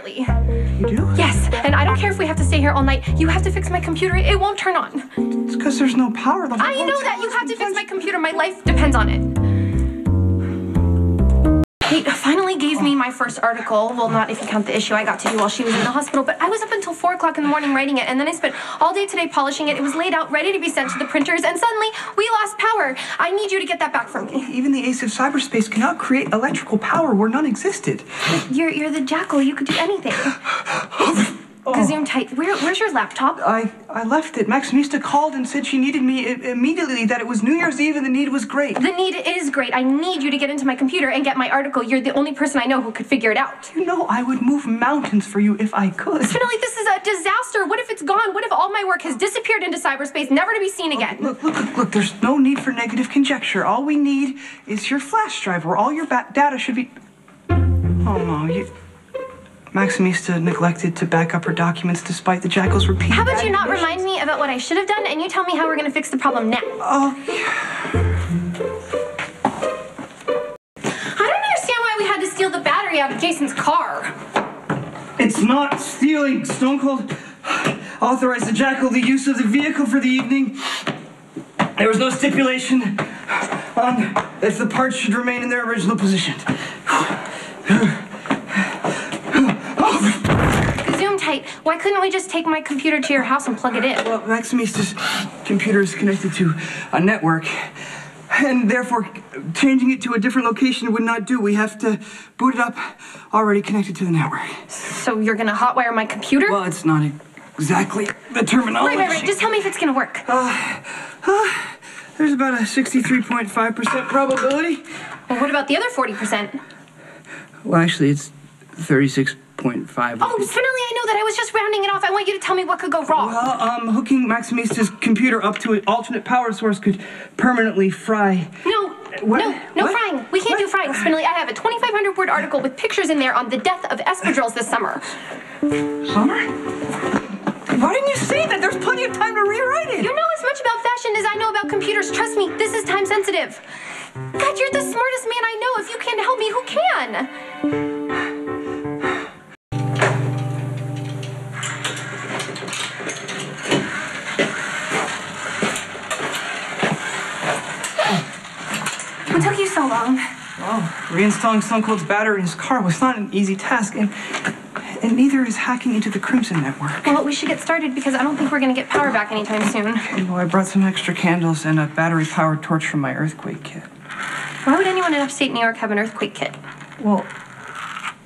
desperately. You do? Yes, and I don't care if we have to stay here all night. You have to fix my computer. It won't turn on. It's because there's no power. I know that. You have to fix my computer. My life depends on it. Kate finally gave me my first article. Well, not if you count the issue I got to do while she was in the hospital, but I was up until 4 o'clock in the morning writing it, and then I spent all day today polishing it. It was laid out, ready to be sent to the printers, and suddenly we lost power. I need you to get that back from me. Even the ace of cyberspace cannot create electrical power where none existed. You're the jackal. You could do anything. Gazoom tight. Where's your laptop? I left it. Maximista called and said she needed me immediately, that it was New Year's Eve and the need was great. The need is great. I need you to get into my computer and get my article. You're the only person I know who could figure it out. You know I would move mountains for you if I could. Spinelli, this is a disaster. What if it's gone? What if all my work has disappeared into cyberspace, never to be seen again? Look, there's no need for negative conjecture. All we need is your flash drive where all your data should be... Oh, no, Maximista neglected to back up her documents despite the jackal's repeated... How about you not remind me about what I should have done, and you tell me how we're going to fix the problem now? Oh, I don't understand why we had to steal the battery out of Jason's car. It's not stealing. Stone Cold authorized the jackal the use of the vehicle for the evening. There was no stipulation on if the parts should remain in their original position. Zoom tight. Why couldn't we just take my computer to your house and plug it in? Well, Maximista's computer is connected to a network, and therefore changing it to a different location would not do. We have to boot it up already connected to the network. So you're gonna hotwire my computer? Well, it's not exactly the terminology. Right. Just tell me if it's gonna work. There's about a 63.5% probability. Well, what about the other 40%? Well, actually, it's 36.5. Oh, Spinelli, I know that. I was just rounding it off. I want you to tell me what could go wrong. Well, hooking Maximista's computer up to an alternate power source could permanently fry... No frying. We can't do frying, Spinelli. I have a 2,500-word article with pictures in there on the death of espadrilles this summer. Summer? Why didn't you say that? There's plenty of time to rewrite it. You know as much about fashion as I know about computers. Trust me, this is time sensitive. God, you're the smartest man I know. If you can't help me, who can? What took you so long? Well, reinstalling Stone Cold's battery in his car was not an easy task, and neither is hacking into the Crimson network. Well, we should get started because I don't think we're going to get power back anytime soon. Okay, well, I brought some extra candles and a battery-powered torch from my earthquake kit. Why would anyone in upstate New York have an earthquake kit? Well,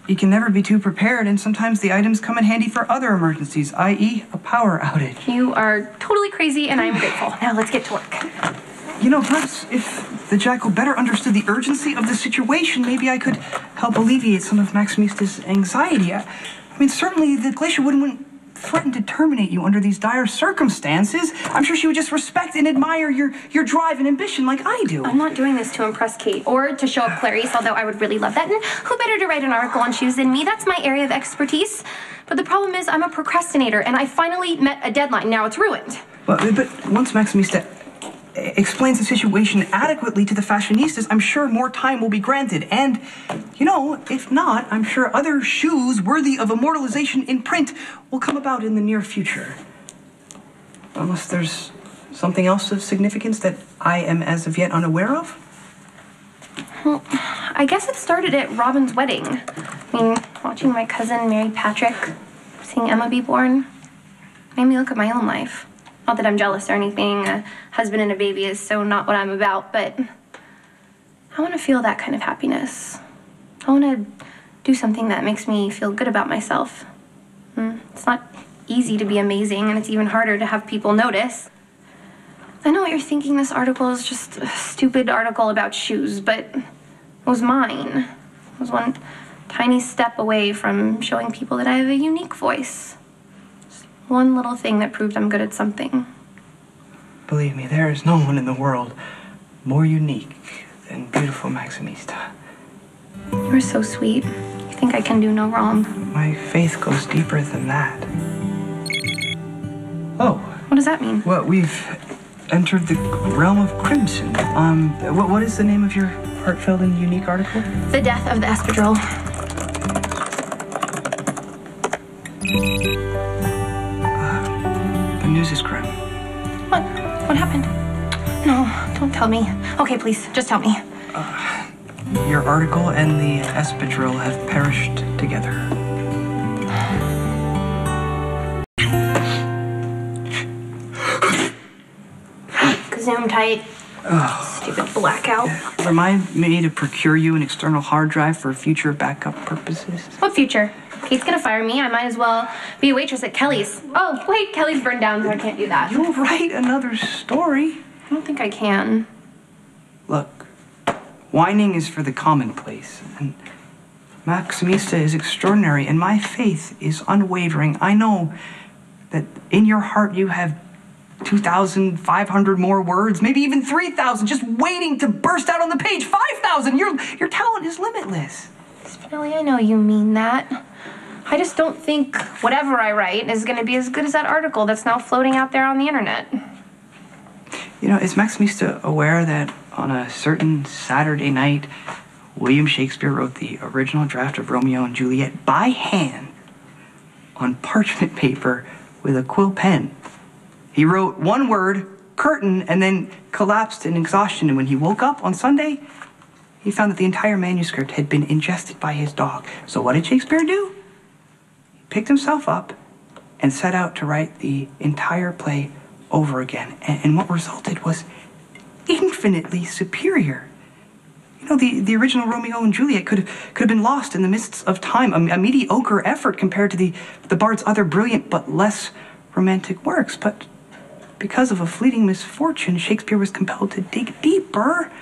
you can never be too prepared, and sometimes the items come in handy for other emergencies, i.e. a power outage. You are totally crazy, and I'm grateful. Now let's get to work. You know, perhaps if the jackal better understood the urgency of the situation, maybe I could help alleviate some of Maximista's anxiety. I mean, certainly the glacier wouldn't threaten to terminate you under these dire circumstances. I'm sure she would just respect and admire your drive and ambition like I do. I'm not doing this to impress Kate or to show up Clarice, although I would really love that. And who better to write an article on shoes than me? That's my area of expertise. But the problem is I'm a procrastinator, and I finally met a deadline. Now it's ruined. But once Maximista explains the situation adequately to the fashionistas, I'm sure more time will be granted. And, you know, if not, I'm sure other shoes worthy of immortalization in print will come about in the near future. Unless there's something else of significance that I am as of yet unaware of? Well, I guess it started at Robin's wedding. I mean, watching my cousin marry Patrick, seeing Emma be born, made me look at my own life. Not that I'm jealous or anything. A husband and a baby is so not what I'm about, but I want to feel that kind of happiness. I want to do something that makes me feel good about myself. It's not easy to be amazing, and it's even harder to have people notice. I know what you're thinking. This article is just a stupid article about shoes, but it was mine. It was one tiny step away from showing people that I have a unique voice. One little thing that proved I'm good at something. Believe me, there is no one in the world more unique than beautiful Maximista. You're so sweet. You think I can do no wrong. My faith goes deeper than that. Oh. What does that mean? Well, we've entered the realm of crimson. What is the name of your heartfelt and unique article? The Death of the Espadrille. The news is grim. What? What happened? No, don't tell me. Okay, please, just tell me. Your article and the espadrille have perished together. Zoom tight. Stupid blackout. Remind me to procure you an external hard drive for future backup purposes. What future? Kate's gonna fire me. I might as well be a waitress at Kelly's. Oh, wait, Kelly's burned down, so I can't do that. You'll write another story. I don't think I can. Look, whining is for the commonplace, and Maximista is extraordinary, and my faith is unwavering. I know that in your heart you have 2,500 more words, maybe even 3,000, just waiting to burst out on the page. 5,000! Your talent is limitless. Spinelli, I know you mean that. I just don't think whatever I write is going to be as good as that article that's now floating out there on the internet. You know, is Maximista aware that on a certain Saturday night, William Shakespeare wrote the original draft of Romeo and Juliet by hand on parchment paper with a quill pen? He wrote one word, curtain, and then collapsed in exhaustion. And when he woke up on Sunday, he found that the entire manuscript had been ingested by his dog. So what did Shakespeare do? He picked himself up and set out to write the entire play over again. And what resulted was infinitely superior. You know, the original Romeo and Juliet could have been lost in the mists of time, a mediocre effort compared to the bard's other brilliant but less romantic works. But because of a fleeting misfortune, Shakespeare was compelled to dig deeper.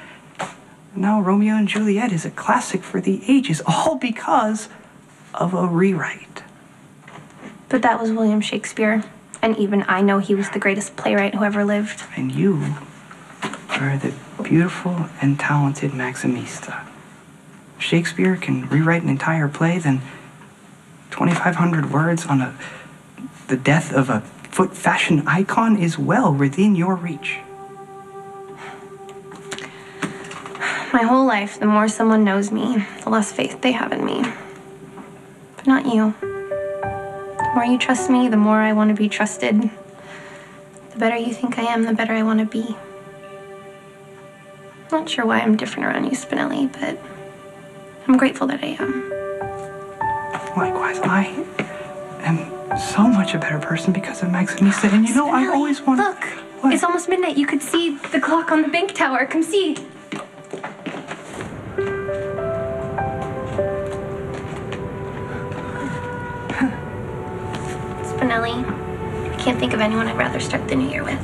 Now Romeo and Juliet is a classic for the ages, all because of a rewrite. But that was William Shakespeare, and even I know he was the greatest playwright who ever lived. And you are the beautiful and talented Maximista. If Shakespeare can rewrite an entire play, then 2,500 words on the death of a foot fashion icon is well within your reach. My whole life, the more someone knows me, the less faith they have in me. But not you. The more you trust me, the more I want to be trusted. The better you think I am, the better I want to be. Not sure why I'm different around you, Spinelli, but I'm grateful that I am. Likewise, I am so much a better person because of Maximista, and you know, Spinelli, I always want. Look, what? It's almost midnight. You could see the clock on the bank tower. Come see. Spinelli, I can't think of anyone I'd rather start the new year with.